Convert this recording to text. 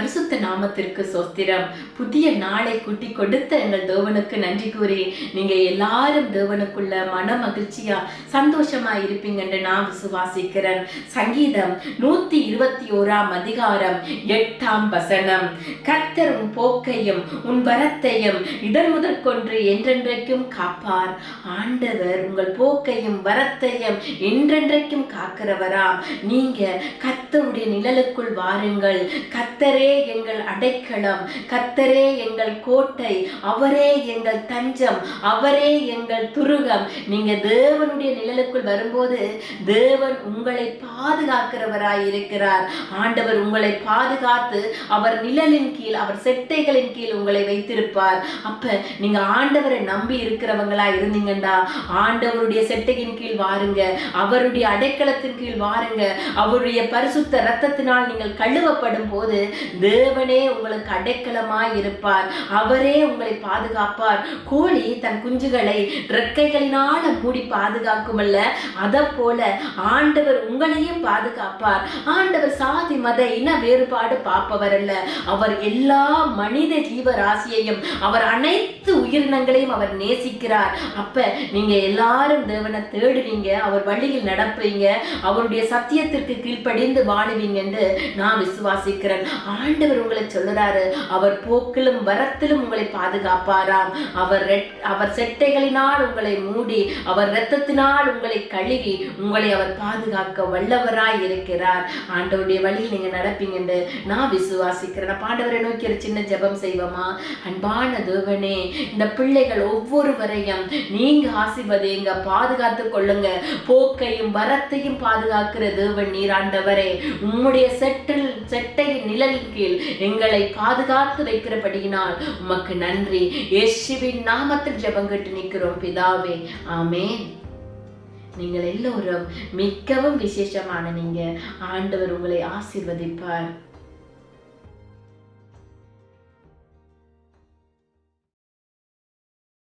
பரிசுத்த நாமத்திற்கு சோஸ்திரம். புதிய நாளை கூட்டி கொடுத்த எங்கள் தேவனுக்கு நன்றி கூறி நீங்க எல்லாரும் தேவனுக்குள்ள மன மகிழ்ச்சியா சந்தோஷமா இருப்பீங்க என்று நான் விசுவாசிக்கிறேன். சங்கீதம் 121 அதிகாரம் 8 கர்த்தர் உன் போக்கையும் உன் வரத்தையும் இடர் முதற்கொன்று என்றென்றைக்கும் காப்பார். ஆண்டவர் உங்கள் போக்கையும் வரத்தையும் என்றென்றைக்கும் காக்கிறவராம். நீங்க கர்த்தருடைய நிழலுக்குள் வாருங்கள். கர்த்தரே எங்கள் அடைக்கலம், கர்த்தரே எங்கள் கோட்டை, அவரே எங்கள் தஞ்சம், அவரே எங்கள் துருகம். நீங்க தேவனுடைய நிழலுக்குள் வரும்போது தேவன் உங்களை பாதுகாக்கிறவராய் இருக்கிறார். ஆண்டவர் உங்களை பாதுகாத்து அவர் நிழலின் கீழ், அவர் செட்டைகளின் கீழ் உங்களை வைத்திருப்பார். அப்ப நீங்க ஆண்டவரை நம்பி இருக்கிறவங்களா இருந்தீங்கண்டா ஆண்டவருடைய செட்டையின் கீழ் வாருங்க, அவருடைய அடைக்கலத்தின் கீழ் வாருங்க. அவருடைய பரிசுத்த இரத்தத்தினால் நீங்கள் கழுவப்படும் போது தேவனே உங்களுக்கு அடைக்கலமாய் இருப்பார். அவரே உங்களை பாதுகாப்பார். கோழி தன் குஞ்சுகளை ரெக்கைகளினால மூடி பாதுகாக்குமல்ல, அத போல ஆண்டவர் உங்களையும் பாதுகாப்பார். ஆண்டவர் சாதி மத இன வேறுபாடு பார்ப்பவர் அல்ல. அவர் எல்லா மனித ஜீவராசியையும், அவர் அனைத்து உயிரினங்களையும் அவர் நேசிக்கிறார். அப்ப நீங்க எல்லாரும் தேவனை தேடுவீங்க, அவர் வழியில் நடப்பீங்க, அவருடைய சத்தியத்திற்கு கீழ்ப்படிந்து வாழுவீங்க என்று நான் விசுவாசிக்கிறேன். ஆண்டவர் உங்களை சொல்லுறாரு, அவர் போக்கிலும் வரத்திலும் உங்களை பாதுகாப்பாராம். அவர் செட்டைகளினால் உங்களை மூடி, அவர் இரத்தத்தினால் உங்களை கழுவி உங்களை அவர் பாதுகாக்க வல்லவராய் இருக்கிறார். ஆண்டவருடைய வழியில் நீங்க நடப்பீங்க என்று நான் விசுவாசிக்கிறேன். ஆண்டவரை நோக்கி ஒரு சின்ன ஜெபம் செய்வோமா? அன்பான தேவனே, இந்த பிள்ளைகள் ஒவ்வொருவரையும் நீங்க ஆசீர்வதிங்க, பாதுகாத்துக் கொள்ளுங்க. போக்கையும் வரத்தையும் பாதுகாக்கிற தேவன் நீர். ஆண்டவரே, உம்முடைய செட்டையின் நிழலின் கீழ் எங்களை பாதுகாத்து வைக்கிறபடியினால் உமக்கு நன்றி. இயேசுவின் நாமத்தில் ஜெபம் கேட்டு நிற்கிறோம் பிதாவே, ஆமென். நீங்கள் எல்லோரும் மிகவும் விசேஷமான நீங்க. ஆண்டவர் உங்களை ஆசீர்வதிப்பார்.